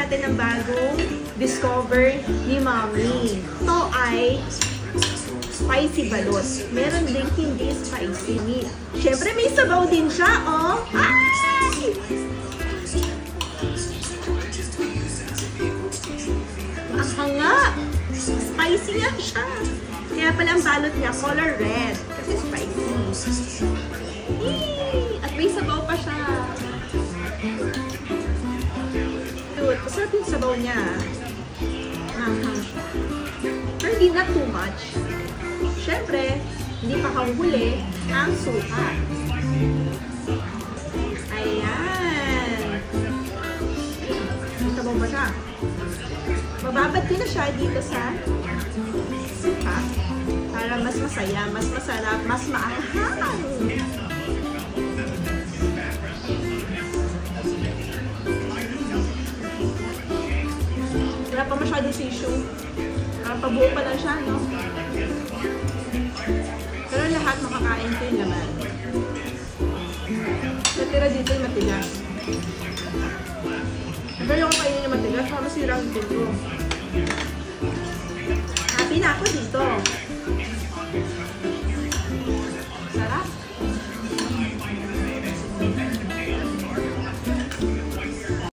natin ang bagong discover ni Mommy. Ito ay spicy balot. Meron din hindi spicy meat. Siyempre may sabaw din siya, oh! Ay! Ang hanga! Spicy nga siya. Kaya pala ang balot niya, color red. Kasi spicy. Yee! At may sabaw pa siya. Dude, masarap yung sabaw niya. Hanghang siya. Pero hindi not too much. Siyempre, hindi pa kahuli ang suka. Ayan. May sabaw pa siya. Mababad ko na siya dito sa suka para mas masaya, mas masarap, mas maanghang. Wala pa masyadong tissue. Pabuo pa lang siya, no? Pero lahat makakain ko yung laman. Natira dito yung matigas. Pero yung kainin yung matigas, para masira ang dito. Happy na ako dito.